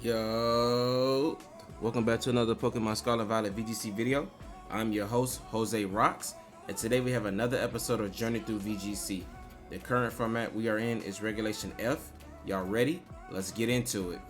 Yo, welcome back to another Pokemon Scarlet Violet VGC video. I'm your host, Jose Rocks, and today we have another episode of Journey Through VGC. The current format we are in is Regulation F. Y'all ready? Let's get into it.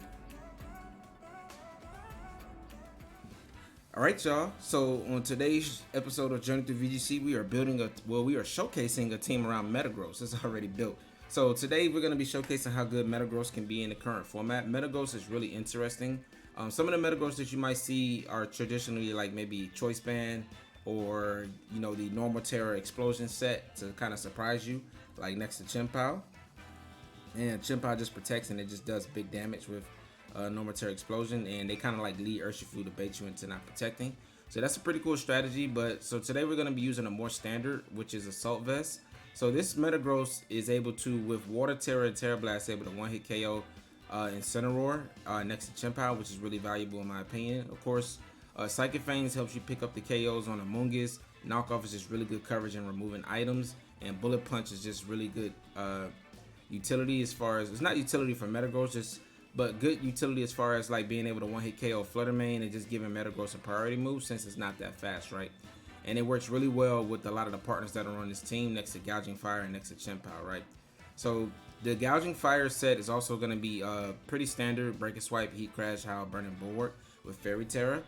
Alright y'all, so on today's episode of Journey Through VGC, we are showcasing a team around Metagross. It's already built. So today we're going to be showcasing how good Metagross can be in the current format. Metagross is really interesting. Some of the Metagross that you might see are traditionally like maybe Choice Band or the normal Tera explosion set to kind of surprise you, like next to Chien-Pao. And Chien-Pao just protects and it just does big damage with normal Tera explosion, and they kind of like lead Urshifu to bait you into not protecting. So that's a pretty cool strategy. But so today we're going to be using a more standard, which is Assault Vest. So this Metagross is able to, with Water Tera and Tera Blast, able to one-hit KO Incineroar next to Chien-Pao, which is really valuable in my opinion. Of course, Psychic Fangs helps you pick up the KOs on Amoonguss. Knockoff is just really good coverage in removing items, and Bullet Punch is just really good utility as far as, it's not utility for Metagross, but good utility as far as like being able to one-hit KO Flutter Mane and just giving Metagross a priority move since it's not that fast, right? And it works really well with a lot of the partners that are on this team next to Gouging Fire and next to Chien-Pao, right? So the Gouging Fire set is also going to be pretty standard. Break and Swipe, Heat Crash, Howl, Burning Bulwark with Fairy Tera.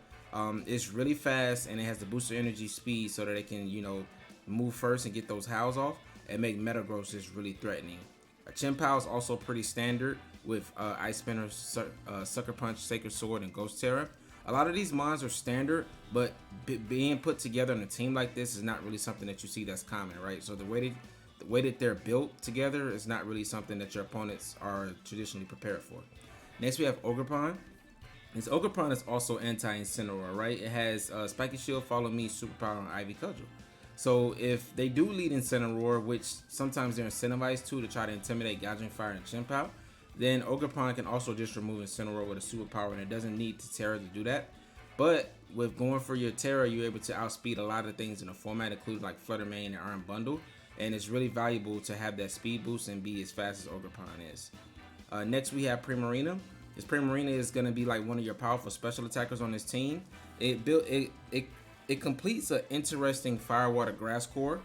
It's really fast and it has the booster energy speed so that it can, move first and get those howls off and make Metagross just really threatening. Chien-Pao is also pretty standard with Ice Spinner, Sucker Punch, Sacred Sword, and Ghost Tera. A lot of these mons are standard, but being put together in a team like this is not really something that you see that's common, right? So the way that they're built together is not really something that your opponents are traditionally prepared for. Next we have Ogerpon. This Ogerpon is also anti-Incineroar, right? It has Spiky Shield, Follow Me, Superpower, and Ivy Cudgel. So if they do lead Incineroar, which sometimes they're incentivized to try to intimidate Gouging Fire and Chien-Pao, then Ogerpon can also just remove Incineroar with a superpower, and it doesn't need Tera to do that. But with going for your Tera, you're able to outspeed a lot of things in the format, including like Flutter Mane and Iron Bundle, and it's really valuable to have that speed boost and be as fast as Ogerpon is. Next we have Primarina. This Primarina is going to be like one of your powerful special attackers on this team. It completes an interesting Fire Water Grass core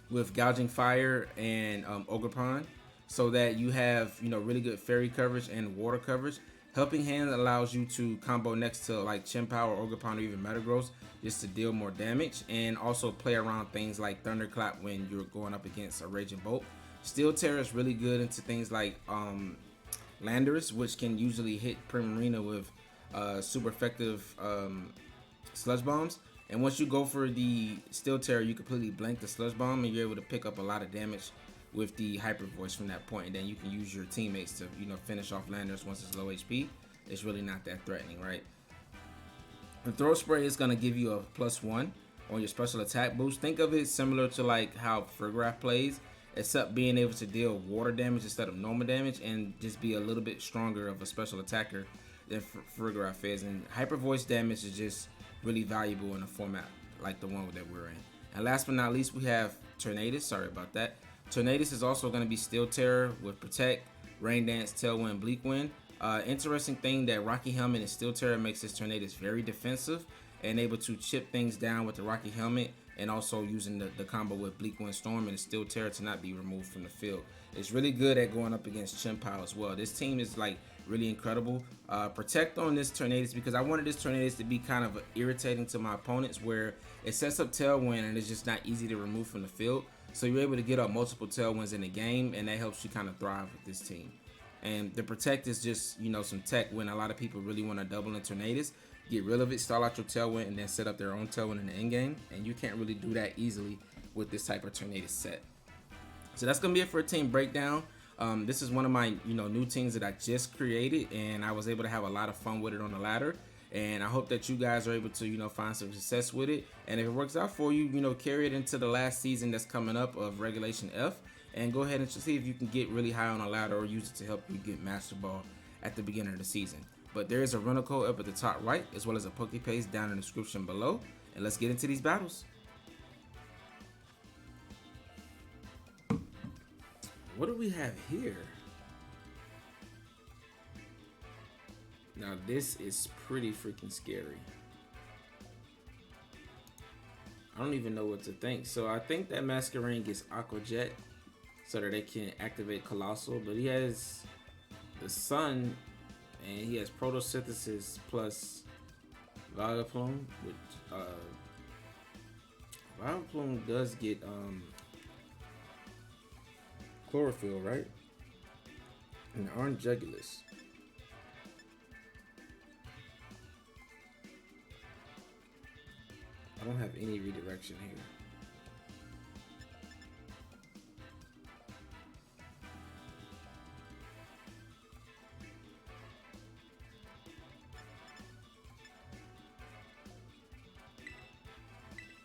with Gouging Fire and Ogerpon, so that you have really good fairy coverage and water coverage. Helping Hand allows you to combo next to like Chien-Pao or Ogerpon or even Metagross just to deal more damage, and also play around things like Thunderclap when you're going up against a Raging Bolt. Steel Tera is really good into things like Landorus, which can usually hit Primarina with super effective Sludge Bombs. And once you go for the Steel Tera, you completely blank the Sludge Bomb and you're able to pick up a lot of damage with the Hyper Voice from that point, and then you can use your teammates to finish off Landorus once it's low HP. It's really not that threatening, right? The Throw Spray is going to give you a +1 on your special attack boost. Think of it similar to like how Farigiraf plays, except being able to deal water damage instead of normal damage and just be a little bit stronger of a special attacker than Farigiraf is. And Hyper Voice damage is just really valuable in a format like the one that we're in. And last but not least, we have Tornadus. Sorry about that. Tornadus is also going to be Steel Tera with Protect, Rain Dance, Tailwind, Bleak Wind. Interesting thing that Rocky Helmet and Steel Tera makes this Tornadus very defensive and able to chip things down with the Rocky Helmet, and also using the combo with Bleak Wind Storm and the Steel Tera to not be removed from the field. It's really good at going up against Chien-Pao as well. This team is like really incredible. Protect on this Tornadus, because I wanted this Tornadus to be kind of irritating to my opponents, where it sets up Tailwind and it's just not easy to remove from the field. So you're able to get up multiple Tailwinds in the game, and that helps you kind of thrive with this team. And the Protect is just, some tech when a lot of people really want to double in Tornadus. Get rid of it, stall out your Tailwind, and then set up their own Tailwind in the end game. And you can't really do that easily with this type of Tornadus set. So that's going to be it for a team breakdown. This is one of my new teams that I just created, and I was able to have a lot of fun with it on the ladder. And I hope that you guys are able to find some success with it, and if it works out for you, carry it into the last season that's coming up of Regulation F, and go ahead and see if you can get really high on a ladder or use it to help you get Master Ball at the beginning of the season. But there is a rental code up at the top right, as well as a Poke Paste down in the description below, and let's get into these battles. What do we have here? Now this is pretty freaking scary. I don't even know what to think. So I think that Masquerain gets Aqua Jet so that they can activate Colossal, but he has the Sun and he has Photosynthesis plus Vileplume, which Vileplume does get Chlorophyll, right? And Orange Jugulus. I don't have any redirection here.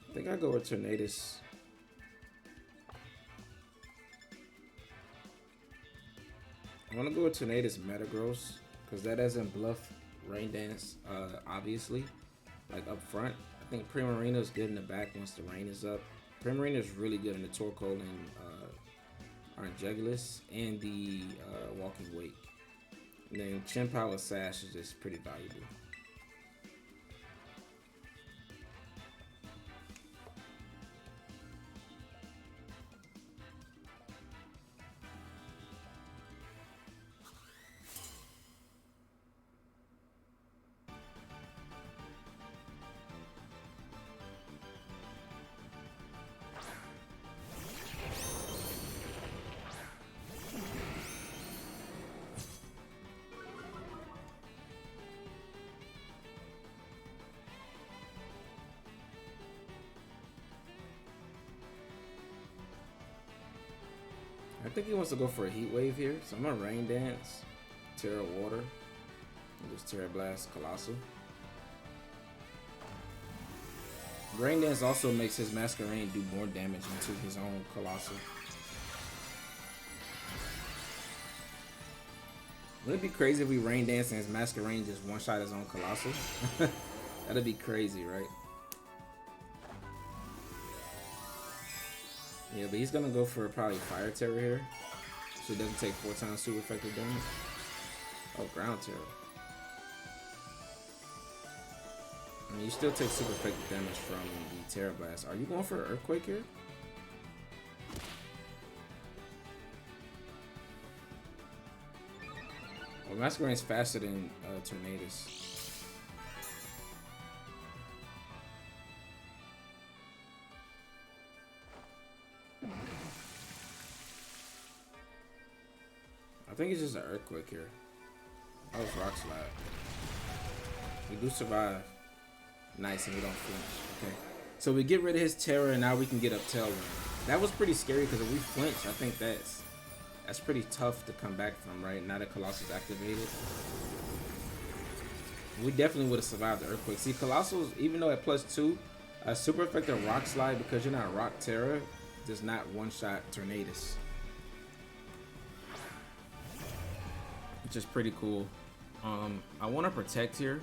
I think I go with Tornadus. I want to go with Tornadus Metagross because that doesn't bluff Rain Dance, obviously, like up front. I think Primarina is good in the back once the rain is up. Primarina is really good in the Torkoal and Orange Jugulus and the Walking Wake. And then Chien-Pao with Sash is just pretty valuable. I think he wants to go for a Heat Wave here, so I'm gonna Rain Dance, Tera Water, and just Tera Blast Colossal. Rain Dance also makes his Masquerain do more damage into his own Colossal. Would it be crazy if we Rain Dance and his Masquerain just one-shot his own Colossal? That'd be crazy, right? Yeah, but he's gonna go for probably Fire Terror here, so he doesn't take 4 times super effective damage. Oh, Ground Terror. I mean, you still take super effective damage from the Tera Blast. Are you going for Earthquake here? Well, Masquerain's faster than Tornadus. I think it's just an Earthquake here. Oh, it's Rock Slide. We do survive. Nice, and we don't flinch. Okay. So we get rid of his Tera, and now we can get up Tailwind. That was pretty scary because if we flinch, I think that's pretty tough to come back from, right? Now that Colossal's activated. We definitely would have survived the Earthquake. See, Colossal's, even though at +2, super effective Rock Slide, because you're not Rock Tera, does not one-shot Tornadus. Which is pretty cool. I want to protect here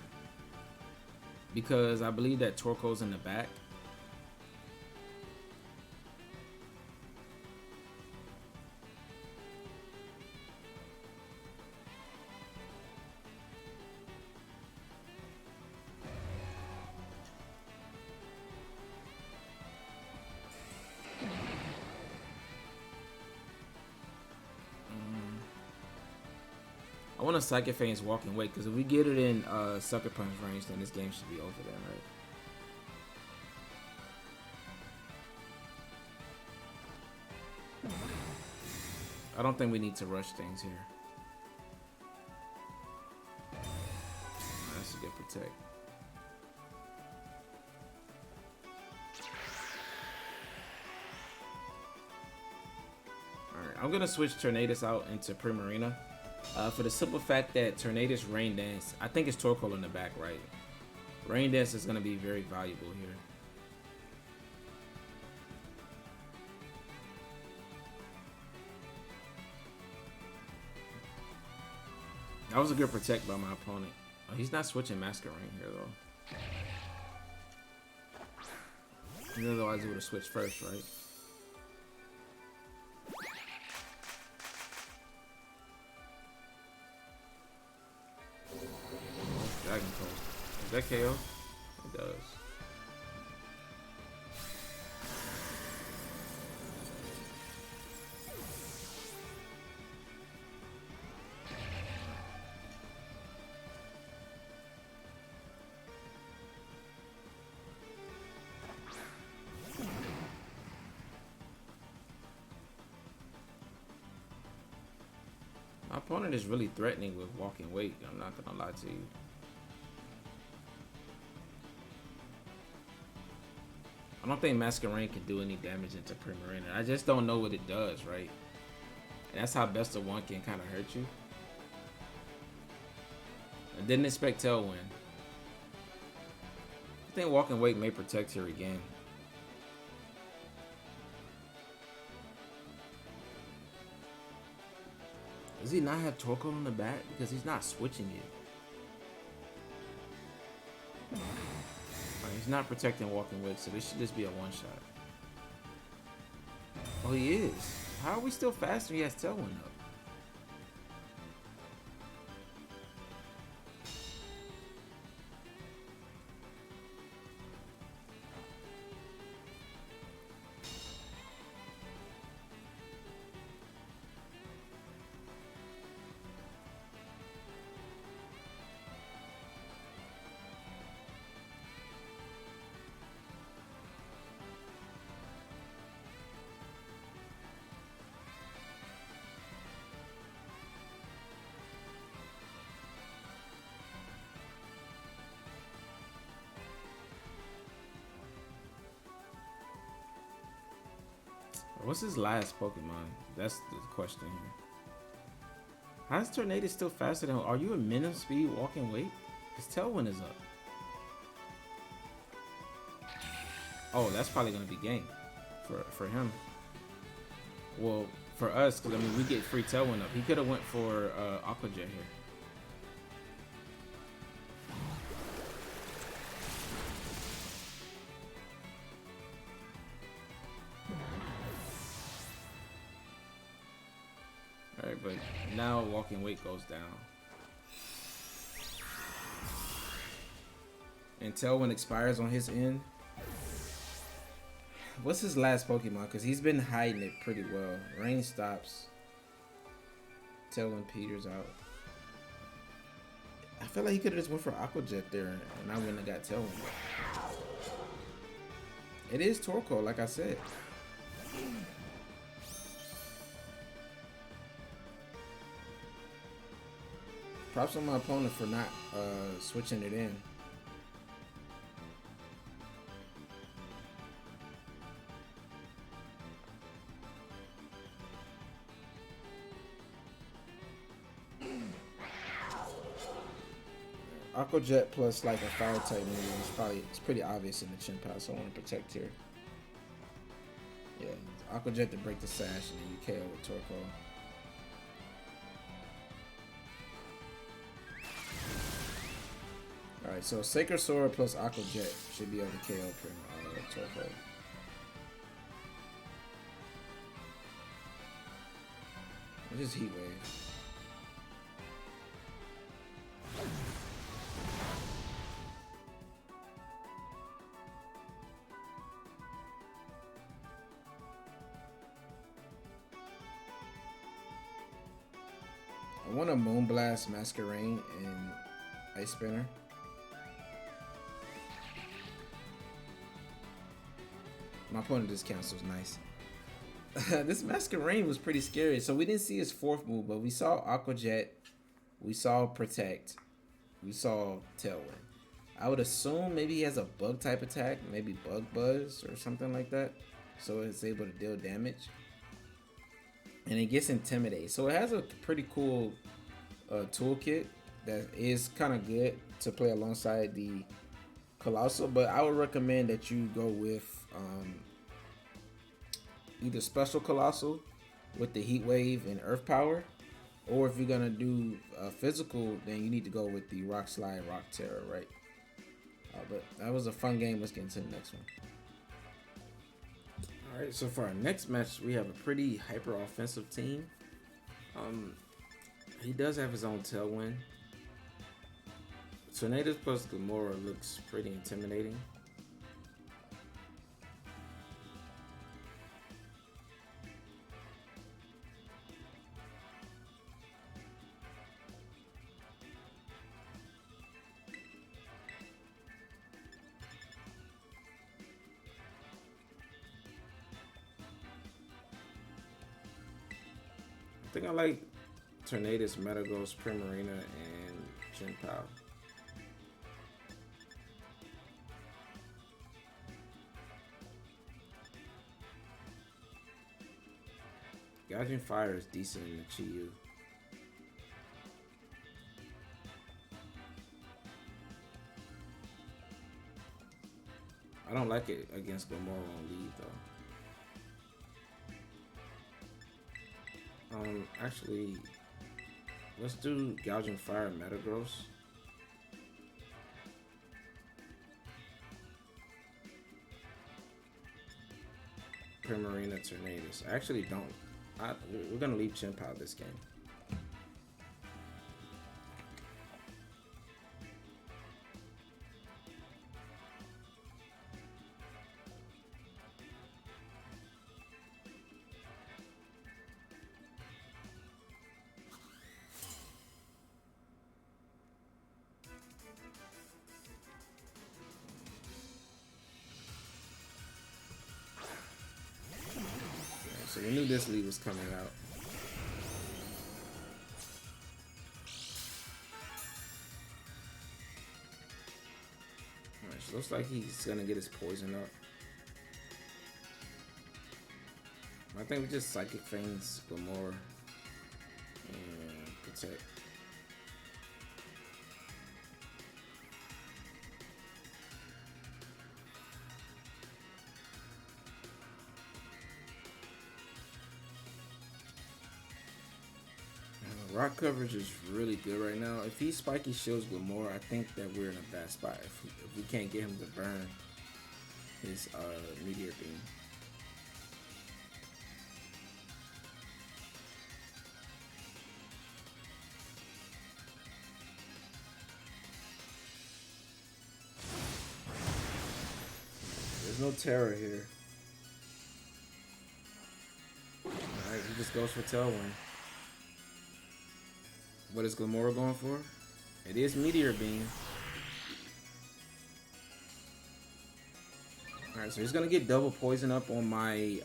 because I believe that Torkoal's in the back. I want to Psychic Fane's Walking Wake because if we get it in Sucker Punch range, then this game should be over then, right? I don't think we need to rush things here. That's a good protect. Alright, I'm going to switch Tornadus out into Primarina. For the simple fact that Tornadus Rain Dance, I think it's Torkoal in the back, right? Rain Dance is going to be very valuable here. That was a good protect by my opponent. Oh, he's not switching Masquerain here, though. Otherwise, he would have switched first, right? Dragon Pulse. Does that KO? It does. My opponent is really threatening with walking weight. I'm not gonna lie to you. I don't think Masquerain can do any damage into Primarina. I just don't know what it does, right? And that's how best of one can kind of hurt you. I didn't expect Tailwind. I think walking weight may protect her again. Does he not have Torkoal on the back? Because he's not switching it. He's not protecting walking weight, so this should just be a one-shot. Oh, he is. How are we still faster? He has Tailwind up. What's his last Pokemon? That's the question here. How is Tornadus still faster than? Are you a minimum speed walking weight? His Tailwind is up. Oh, that's probably gonna be game for him. Well, for us, because I mean we get free Tailwind up. He could have went for Aqua Jet here. Alright, but now walking weight goes down. And Tailwind expires on his end. What's his last Pokemon? Because he's been hiding it pretty well. Rain stops. Tailwind peters out. I feel like he could have just went for Aqua Jet there, and I wouldn't have got Tailwind. It is Torkoal, like I said. Props on my opponent for not switching it in. Aqua Jet plus like a fire type move it's pretty obvious in the Chien-Pao, so I want to protect here. Yeah, Aqua Jet to break the Sash, and then you KO with Torkoal. Alright, so Sacred Sword plus Aqua Jet should be able to KO Torkoal. Just Heat Wave. I want a Moonblast, Masquerain, and Ice Spinner. My opponent just cancels, nice. This Masquerain was pretty scary. So we didn't see his fourth move, but we saw Aqua Jet, we saw Protect, we saw Tailwind. I would assume maybe he has a bug type attack, maybe Bug Buzz or something like that, so it's able to deal damage. And it gets Intimidate, so it has a pretty cool toolkit that is kind of good to play alongside the Colossal, but I would recommend that you go with either Special Colossal with the Heat Wave and Earth Power, or if you're gonna do physical, then you need to go with the Rock Slide, Rock Tera, right? But that was a fun game. Let's get into the next one. Alright, so for our next match, we have a pretty hyper offensive team. He does have his own Tailwind. Tornadus plus Gamora looks pretty intimidating. I think I like Tornadus, Metagross, Primarina, and Chien-Pao. Gouging Fire is decent in the Chi-Yu. I don't like it against Gamora on lead though. Actually, let's do Gouging Fire Metagross. Primarina Tornadus. I actually don't. We're gonna leave Chien-Pao this game. So we knew this lead was coming out. Alright, so looks like he's gonna get his poison up. I think we just Psychic Fangs Gamora and protect. Rock coverage is really good right now. If he spiky shields Gamora, I think that we're in a bad spot. If we can't get him to burn his meteor beam. There's no Tera here. Alright, he just goes for Tailwind. What is Gamora going for? It is Meteor Beam. Alright, so he's going to get double poison up on my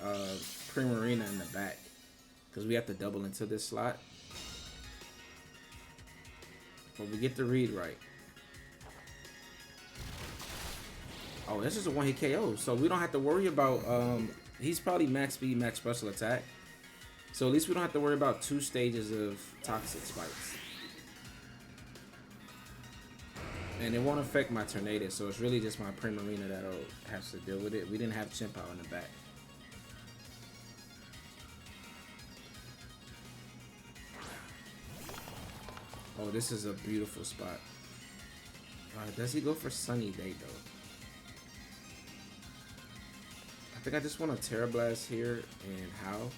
Primarina in the back. Because we have to double into this slot. But we get the read right. Oh, this is a one-hit KO. So we don't have to worry about... he's probably max speed, max special attack. So at least we don't have to worry about 2 stages of toxic spikes. And it won't affect my Tornadus, so it's really just my Primarina that'll have to deal with it. We didn't have Chien-Pao in the back. Oh, this is a beautiful spot. Does he go for Sunny Day though? I think I just want a Tera Blast here and how.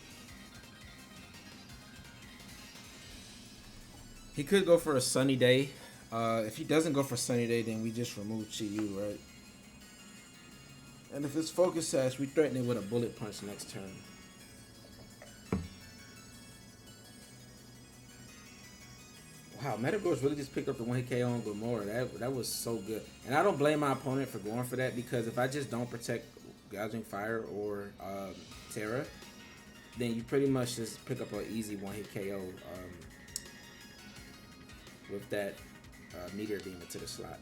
He could go for a Sunny Day. If he doesn't go for Sunny Day, then we just remove Chi-Yu, right? And if it's Focus Sash, we threaten it with a Bullet Punch next turn. Wow, Metagross really just picked up the 1-hit KO on Gamora. That was so good. And I don't blame my opponent for going for that, because if I just don't protect Gouging Fire or Tera, then you pretty much just pick up an easy 1-hit KO with that Meteor Beam into the slot.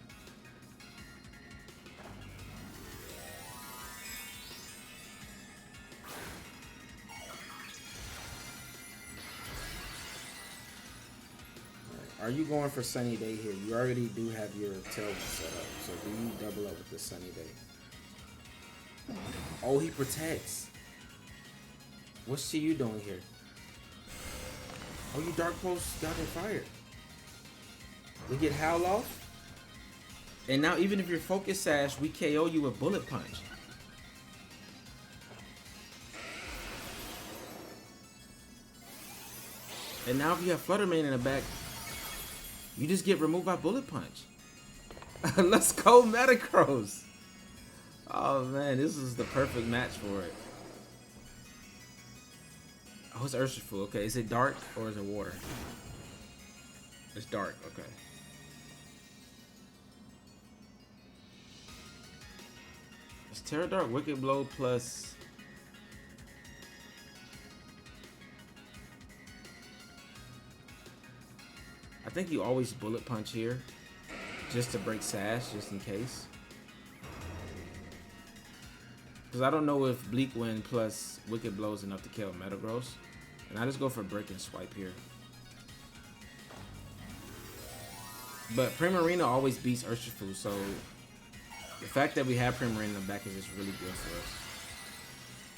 Are you going for Sunny Day here? You already do have your Tailwind set up, so do you double up with the Sunny Day? Oh, he protects. What's Chi-Yu doing here? Oh, you Dark Pulse got him fired. We get Howl off. And now even if you're Focus Sash, we KO you with Bullet Punch. And now if you have Fluttermane in the back, you just get removed by Bullet Punch. Let's go Metagross. Oh man, this is the perfect match for it. Oh, it's Urshifu. Okay, is it dark or is it water? It's dark. Okay. It's Tera Dark Wicked Blow plus. I think you always bullet punch here, just to break Sash, just in case. Because I don't know if Bleak Wind plus Wicked Blow is enough to kill Metagross. And I just go for Break and Swipe here. But Primarina always beats Urshifu, so the fact that we have Primarina back is just really good for us.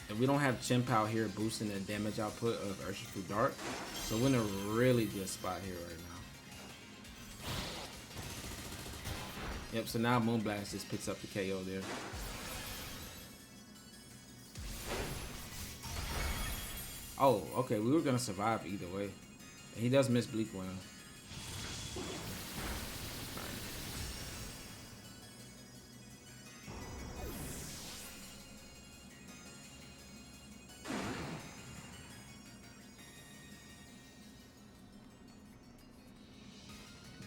And we don't have Chien-Pao here boosting the damage output of Urshifu Dark, so we're in a really good spot here right now. Yep, so now Moonblast just picks up the KO there. Oh, okay, we were gonna survive either way. And he does miss Bleak Wind.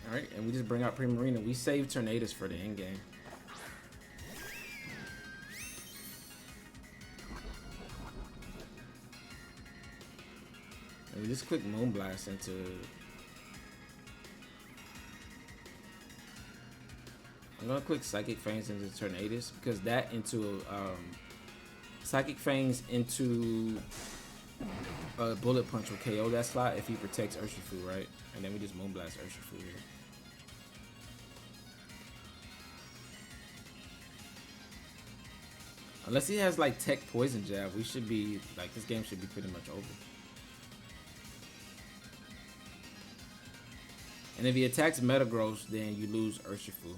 Alright, and we just bring out Primarina. We save Tornadus for the end game. And we just click Moonblast into. I'm gonna click Psychic Fangs into Tornadus because that into Psychic Fangs into Bullet Punch will KO that slot if he protects Urshifu, right? And then we just Moonblast Urshifu here. Unless he has like Tech Poison Jab, we should be like this game should be pretty much over. And if he attacks Metagross, then you lose Urshifu.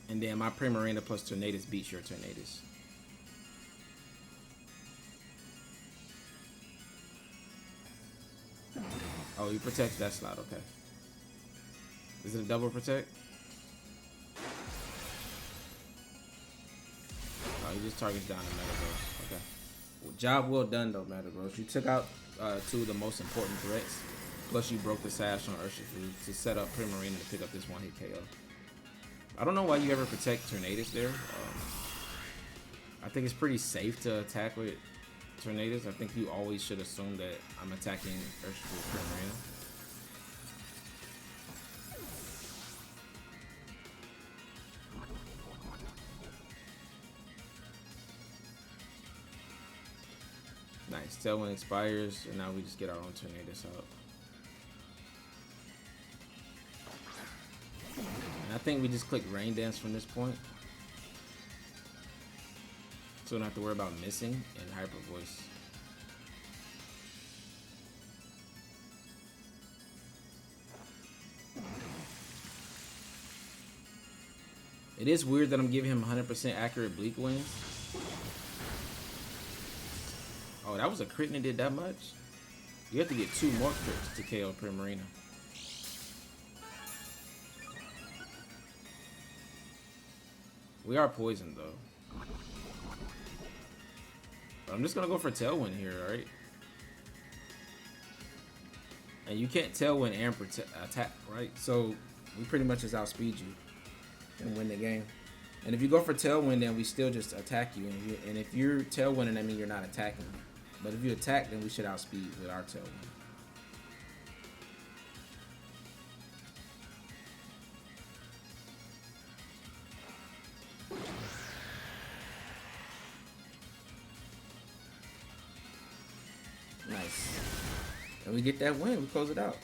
And then my Primarina plus Tornadus beats your Tornadus. Oh, he protects that slot, okay. Is it a double protect? Oh, he just targets down to Metagross, okay. Well, job well done though, Metagross. You took out two of the most important threats. Plus you broke the Sash on Urshifu to set up Primarina to pick up this one-hit KO. I don't know why you ever protect Tornadus there. I think it's pretty safe to attack with Tornadus. I think you always should assume that I'm attacking Urshifu with Primarina. Nice. Tailwind expires, and now we just get our own Tornadus out. And I think we just click Rain Dance from this point. So we don't have to worry about missing and Hyper Voice. It is weird that I'm giving him 100% accurate Bleak Wings. Oh, that was a crit and it did that much? You have to get 2 more crits to KO Primarina. We are poisoned though. But I'm just gonna go for Tailwind here, alright? And you can't Tailwind and attack, right? So we pretty much just outspeed you and win the game. And if you go for Tailwind, then we still just attack you. And if you're Tailwinding, that means you're not attacking. But if you attack, then we should outspeed with our Tailwind. Nice. And we get that win. We close it out.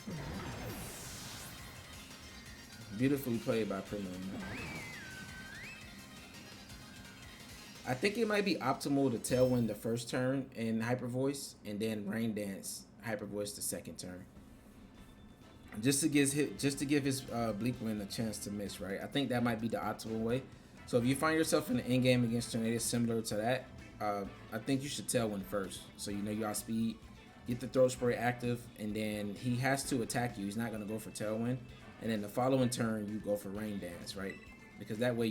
Beautifully played by Primarina. I think it might be optimal to Tailwind the first turn in Hyper Voice and then Rain Dance Hyper Voice the second turn. Just to give his Bleak Wind a chance to miss, right? I think that might be the optimal way. So if you find yourself in the end game against Tornadus similar to that, I think you should Tailwind first. So you know you outspeed, get the Throat Spray active, and then he has to attack you. He's not going to go for Tailwind. And then the following turn, you go for Rain Dance, right? because that way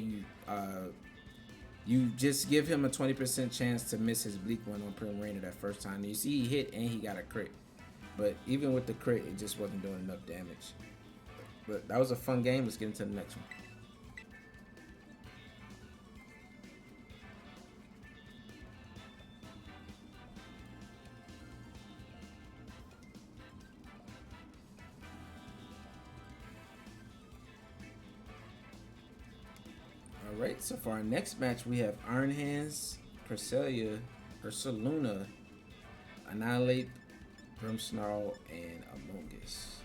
you just give him a 20% chance to miss his bleak one on Primarina that first time. And you see he hit and he got a crit. But even with the crit, it just wasn't doing enough damage. But that was a fun game. Let's get into the next one. Alright, so for our next match, we have Iron Hands, Cresselia, Ursaluna, Annihilate, Grimmsnarl, and Among Us.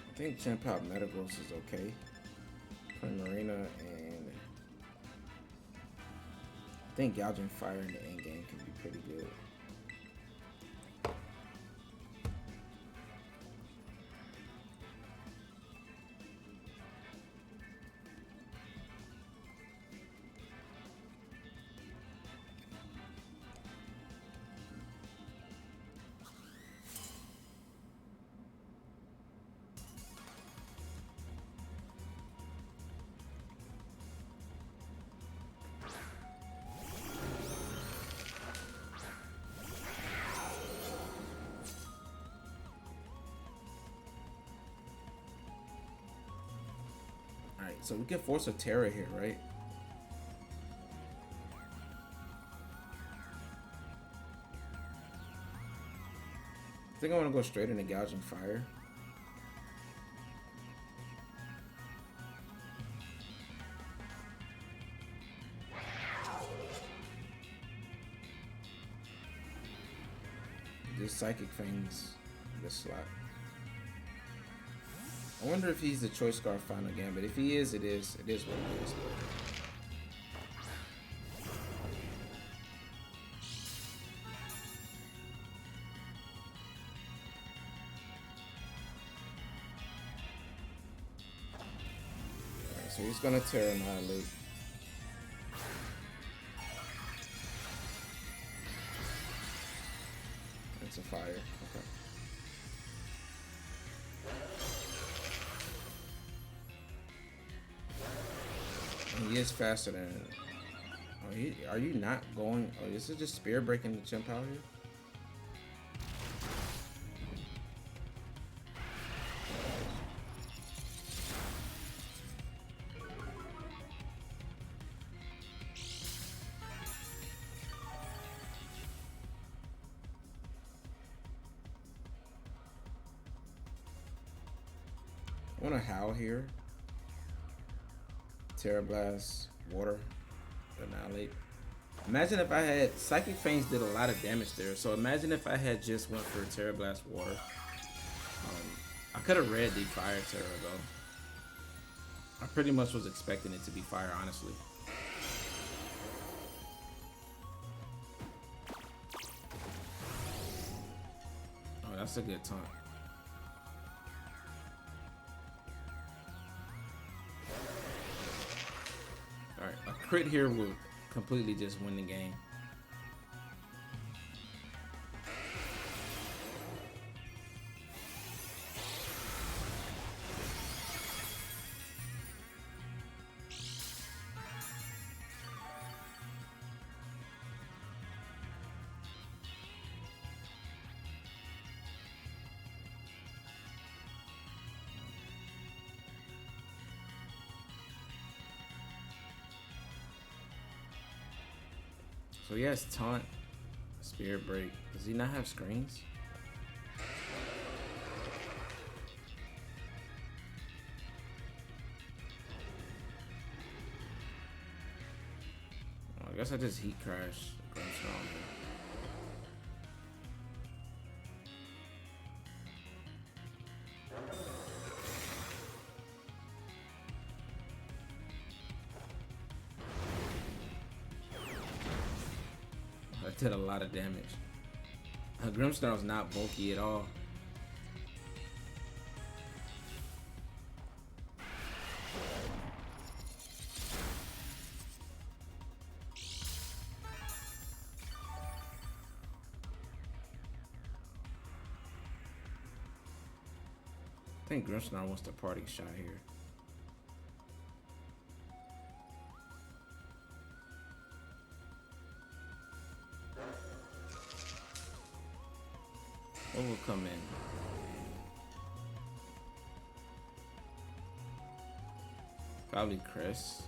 I think Chien-Pao Metagross is okay. Primarina and I think Gouging Fire in the end game can be pretty good. Alright, so we can force a Tera here, right? I think I want to go straight into Gouging Fire. Just Psychic Fangs this slot. I wonder if he's the Choice Scarf final game, but if he is, it is what it is. Alright, so he's gonna Tera Annihilate. It's a fire, okay. He is faster than. Oh, are you not going? Oh, this is just spear breaking the Chien-Pao here. I want to howl here. Tera Blast, Water, Annihilate. Imagine if I had Psychic Fangs did a lot of damage there. So imagine if I had just went for Tera Blast, Water. I could have read the Fire Tera though. I pretty much was expecting it to be Fire, honestly. Oh, that's a good taunt. Alright, a crit here will completely just win the game. So he has Taunt, Spirit Break. Does he not have screens? Oh, I guess I just Heat Crash. Did a lot of damage. Grimmsnarl's not bulky at all. I think Grimmsnarl wants the party shot here. What will come in? Probably Chris.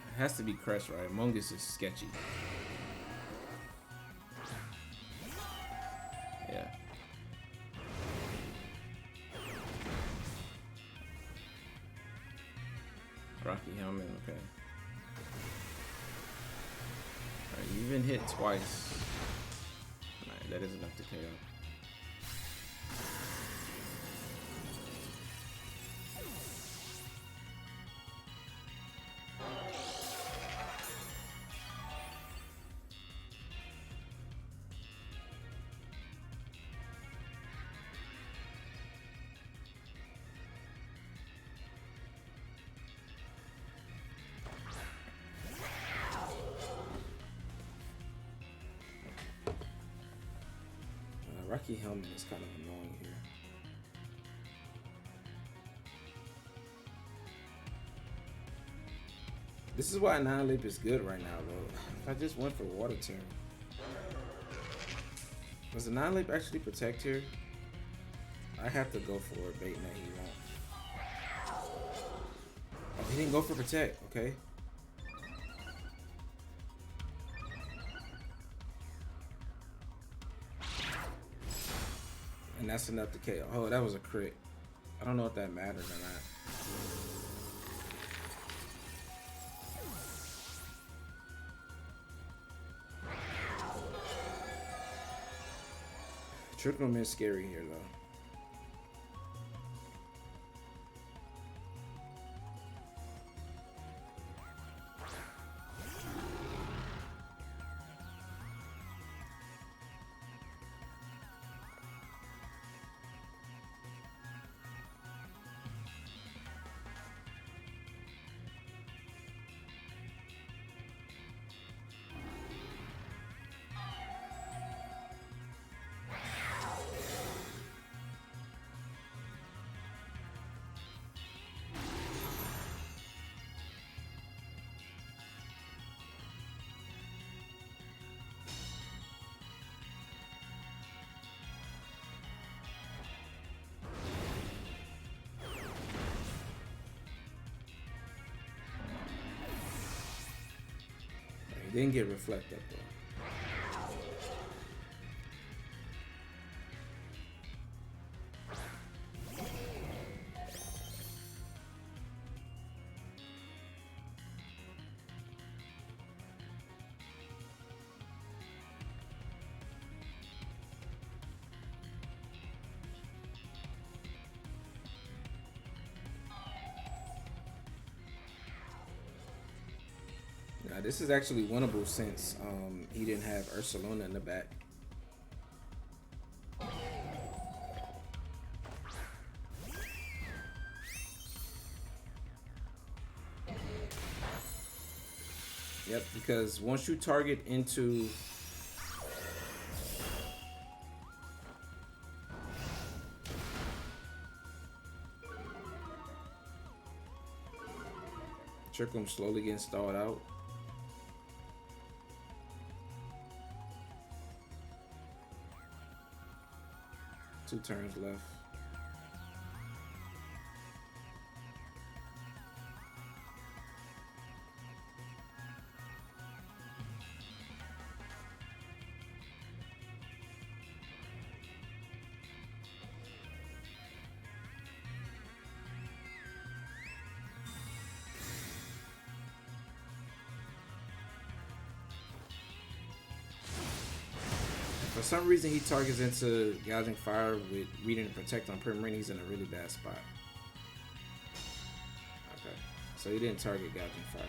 It has to be Crest, right? Mungus is sketchy. Yeah. Rocky Helmet, okay. Alright, you've been hit twice. Alright, that is enough to KO. Rocky Helmet is kind of annoying here. This is why Annihilate is good right now, though. If I just went for Water Turn. Does Annihilate actually protect here? I have to go for a bait that he won't. Oh, he didn't go for protect, okay. And that's enough to KO. Oh, that was a crit. I don't know if that matters or not. Trick Room is scary here, though. He didn't get reflected though. Now, this is actually winnable since he didn't have Ursaluna in the back. Yep, because once you target into Trick Room slowly getting stalled out. Two turns left. For some reason, he targets into Gouging Fire with Reading and Protect on Primarina. He's in a really bad spot. Okay, so he didn't target Gouging Fire.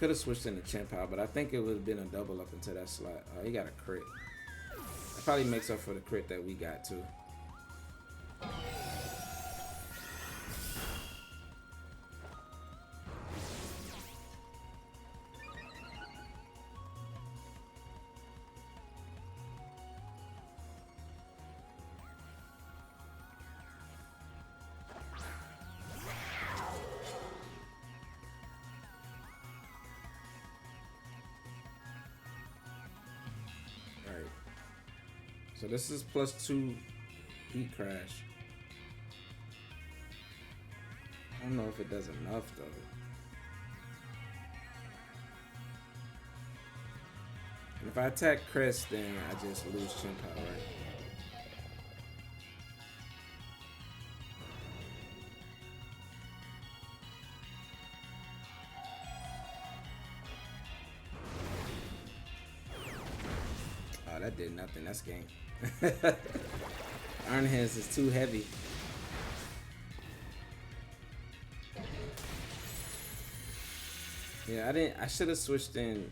could have switched into Chien-Pao, but I think it would have been a double up into that slot. Oh, he got a crit. That probably makes up for the crit that we got too. So this is +2 heat crash. I don't know if it does enough though. And if I attack Crest, then I just lose Chien-Pao, right? Oh, that did nothing. That's game. Iron Hands is too heavy. Yeah, I should have switched in.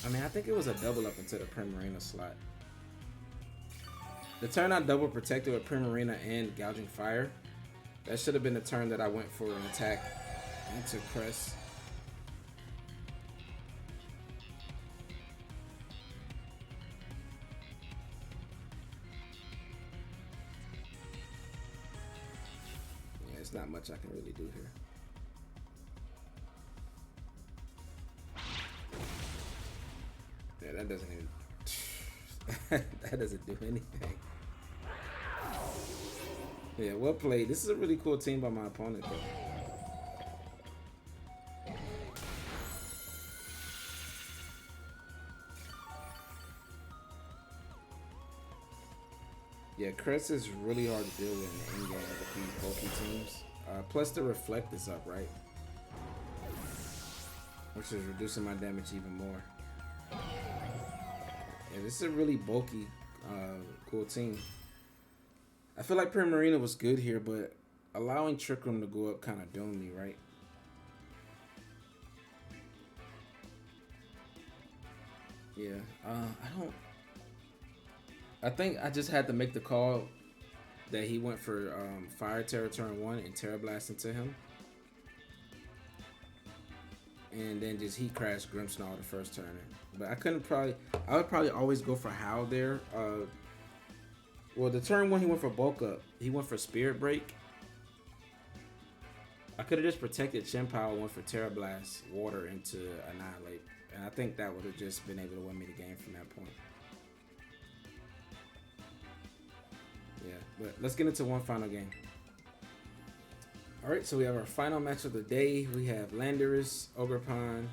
I mean, I think it was a double up into the Primarina slot. The turn I double protected with Primarina and Gouging Fire. That should have been the turn that I went for an attack into Crest. There's not much I can really do here. Yeah, that doesn't even that doesn't do anything. Yeah, well played. This is a really cool team by my opponent though. Yeah, Crest is really hard to deal with in the end game with these bulky teams. Plus the reflect is up, right? Which is reducing my damage even more. Yeah, this is a really bulky, cool team. I feel like Primarina was good here, but allowing Trick Room to go up kind of doomed me, right? Yeah, I think I just had to make the call that he went for Fire Tera turn 1 and Tera Blast into him. And then just Heat Crash Grimmsnarl the first turn. But I would probably always go for Howl there. Well, the turn 1 he went for Bulk Up. He went for Spirit Break. I could have just protected Chien-Pao, went for Tera Blast, Water into Annihilate. And I think that would have just been able to win me the game from that point. Yeah, but let's get into one final game. Alright, so we have our final match of the day. We have Landorus, Ogerpon,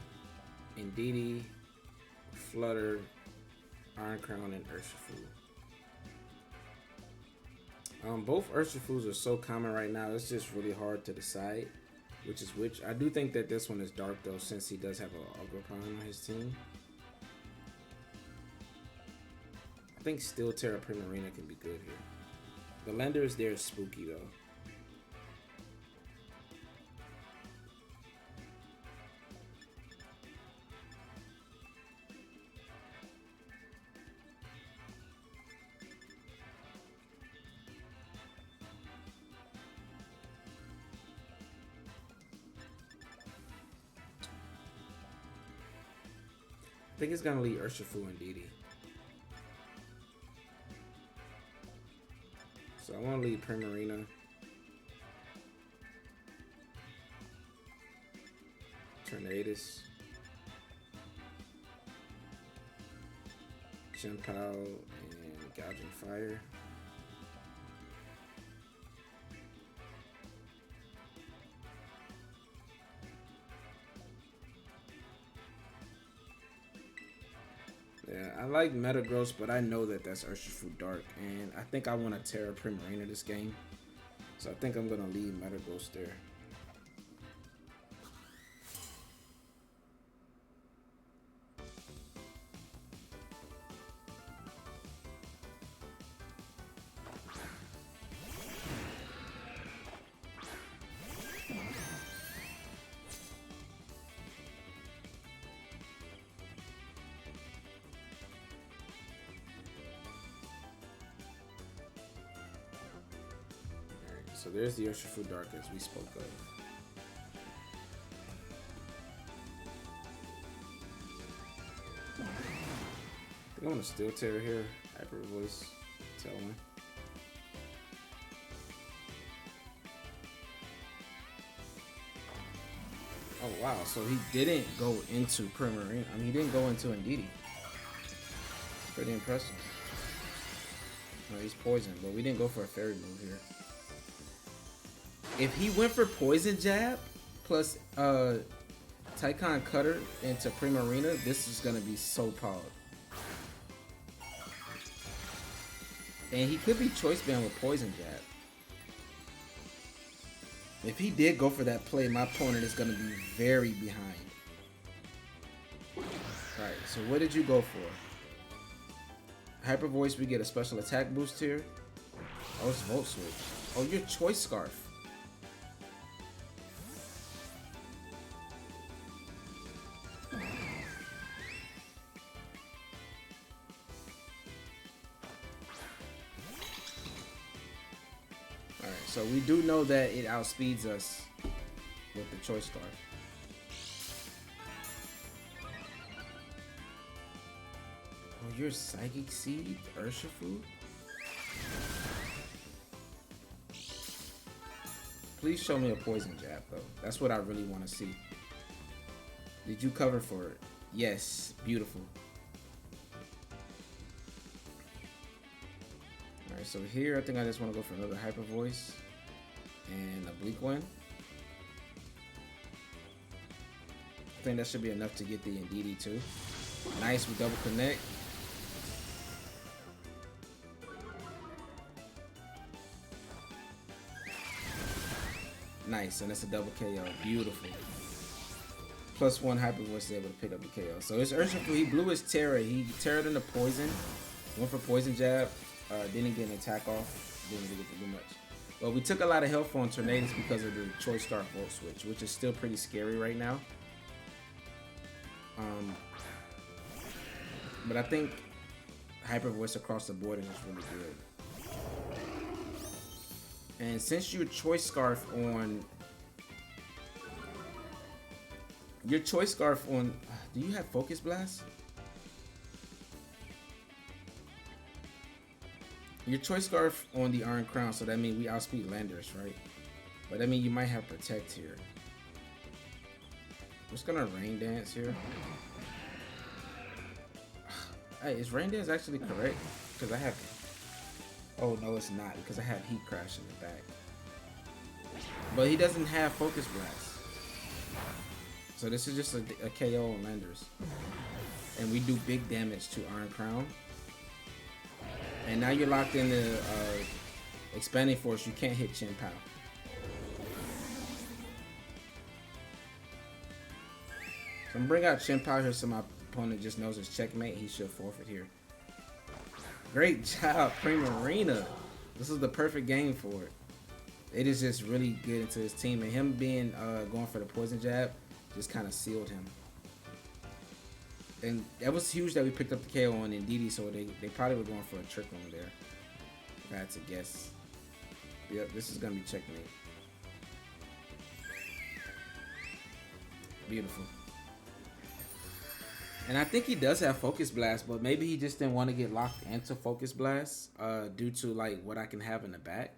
Indeedee, Flutter, Iron Crown, and Urshifu. Both Urshifus are so common right now, it's just really hard to decide which is which. I do think that this one is dark though, since he does have an Ogerpon on his team. I think still Tera Primarina can be good here. The Landorus there is spooky though. I think it's gonna lead Urshifu and Indeedee. So I want to lead Primarina. Tornadus. Chien-Pao and Gouging Fire. Yeah, I like Metagross, but I know that that's Urshifu Dark, and I think I want to Tera Primarina this game. So I think I'm going to lead Metagross there. so there's the Urshifu Dark as we spoke of. I think I'm gonna Steel Tera here. Hyper Voice, Tailwind. Oh wow, so he didn't go into Primarina. I mean, he didn't go into Indeedee. Pretty impressive. No, he's poison, but we didn't go for a fairy move here. If he went for Poison Jab plus Tycon Cutter into Primarina, this is gonna be so powered. And he could be Choice Band with Poison Jab. If he did go for that play, my opponent is gonna be very behind. Alright, so what did you go for? Hyper Voice, we get a special attack boost here. Oh, it's Volt Switch. Oh, your Choice Scarf. Alright, so we do know that it outspeeds us with the Choice Scarf. Oh, your Psychic Seed, Urshifu? Please show me a Poison Jab, though. That's what I really want to see. Did you cover for it? Yes, beautiful. Alright, so here I think I just want to go for another Hyper Voice and a Bleak Wind. I think that should be enough to get the Indeedee too. Nice, we double connect. Nice, and that's a double KO. Beautiful. +1 Hyper Voice is able to pick up the KO. So it's Urshifu. He blew his Tera. He Tera'd into Poison. Went for Poison Jab. Didn't get an attack off. Didn't really get to do much. But we took a lot of health on Tornadus because of the Choice Scarf Volt Switch, which is still pretty scary right now. But I think Hyper Voice across the board is just really good. And since your Choice Scarf on... Your Choice Scarf on... Do you have Focus Blast? Your Choice Scarf on the Iron Crown, so that means we outspeed Landers, right? But that means you might have Protect here. I'm just gonna Rain Dance here. Hey, is Rain Dance actually correct? Because I have... Oh, no, it's not, because I have Heat Crash in the back. But he doesn't have Focus Blast. So this is just a KO on Landers. And we do big damage to Iron Crown. And now you're locked in the Expanding Force. You can't hit Chien-Pao. So I'm gonna bring out Chien-Pao here so my opponent just knows it's checkmate. He should forfeit here. Great job, Primarina. This is the perfect game for it. It is just really good into his team, and him being going for the Poison Jab just kind of sealed him. And that was huge that we picked up the KO on Indeedee, so they probably were going for a trick on there. If I had to guess. Yep, this is gonna be checkmate. Beautiful. And I think he does have Focus Blast, but maybe he just didn't want to get locked into Focus Blast due to like what I can have in the back.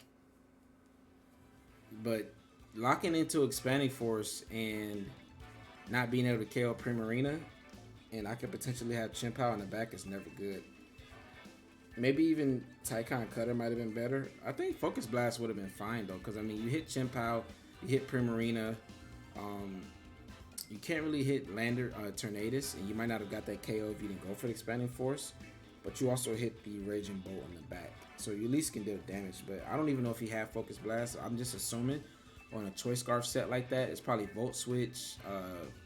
But locking into Expanding Force and not being able to KO Primarina, and I could potentially have Chien-Pao in the back is never good. Maybe even Tycon Cutter might have been better. I think Focus Blast would have been fine though, because I mean you hit Chien-Pao, you hit Primarina, you can't really hit Tornadus, and you might not have got that KO if you didn't go for the Expanding Force, but you also hit the Raging Bolt in the back, so you at least can deal damage. But I don't even know if he had Focus Blast. I'm just assuming on a Choice Scarf set like that, it's probably Volt Switch,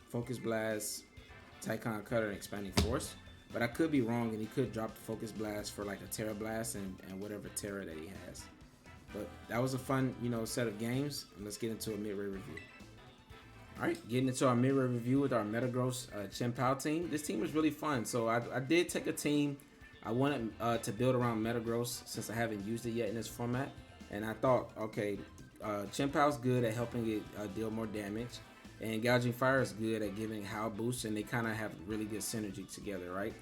Focus Blast, Tycon Cutter, and Expanding Force. But I could be wrong, and he could drop the Focus Blast for like a Tera Blast and whatever Tera that he has. But that was a fun, set of games, and let's get into a mid-range review. Alright, getting into our mid-range review with our Metagross Chien-Pao team. This team was really fun. So I did take a team. I wanted to build around Metagross since I haven't used it yet in this format. And I thought, okay, Chien-Pao's good at helping it deal more damage, and Gouging Fire is good at giving Howl boosts, and they kind of have really good synergy together, right?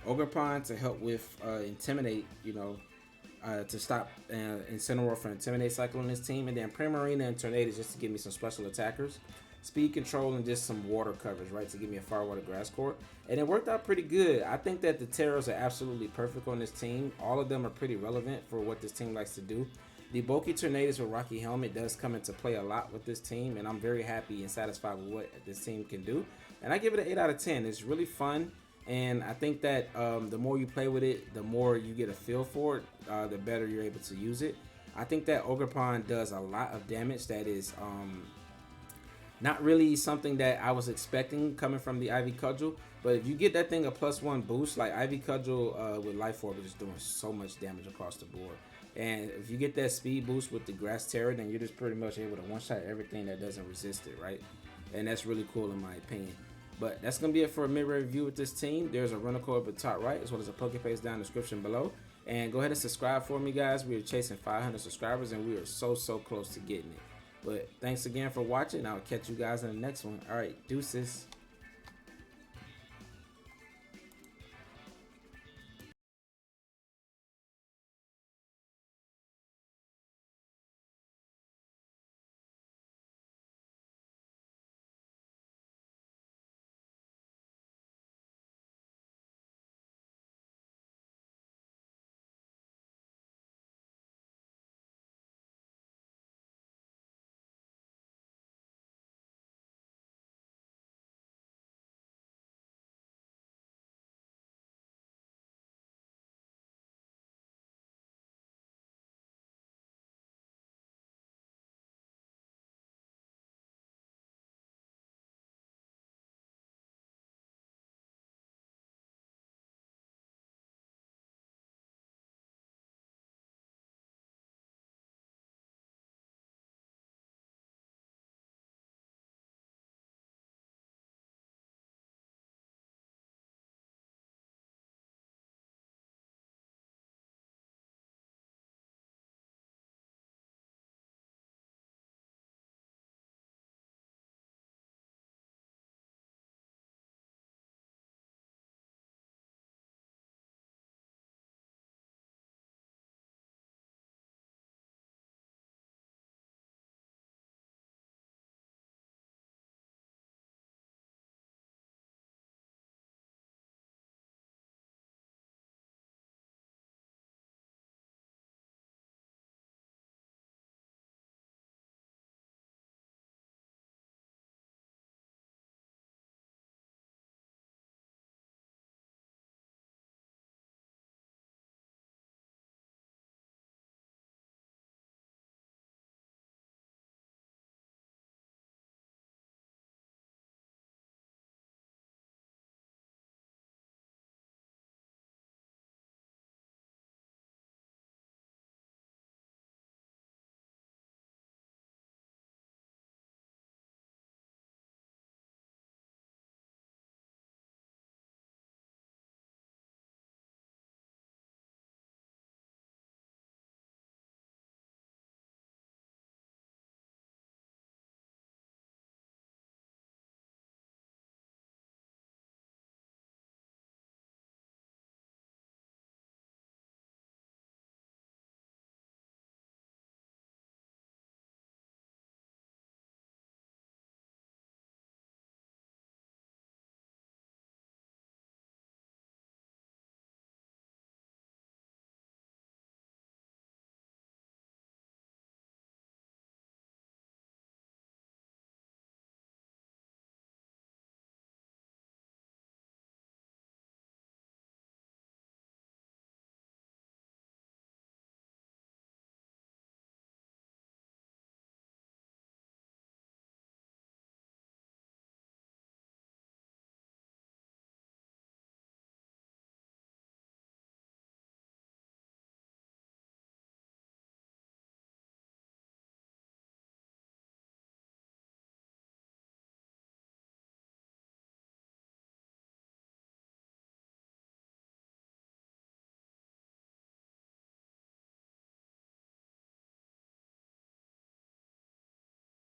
Ogerpon to help with Intimidate, to stop Incineroar from Intimidate cycle on this team, and then Primarina and Tornadus just to give me some special attackers. Speed control and just some water coverage, right, to give me a Firewater Grass Core. And it worked out pretty good. I think that the Teras are absolutely perfect on this team. All of them are pretty relevant for what this team likes to do. The bulky Tornadus with Rocky Helmet does come into play a lot with this team, and I'm very happy and satisfied with what this team can do. And I give it an 8 out of 10. It's really fun, and I think that the more you play with it, the more you get a feel for it, the better you're able to use it. I think that Ogerpon does a lot of damage that is not really something that I was expecting coming from the Ivy Cudgel, but if you get that thing a +1 boost, like Ivy Cudgel with Life Orb is doing so much damage across the board. And if you get that speed boost with the Grass Tera, then you're just pretty much able to one-shot everything that doesn't resist it, right? And that's really cool in my opinion. But that's going to be it for a mid-range review with this team. There's a runner code up at top right, as well as a Pokepaste down in the description below. And go ahead and subscribe for me, guys. We are chasing 500 subscribers, and we are so close to getting it. But thanks again for watching. I'll catch you guys in the next one. All right, deuces.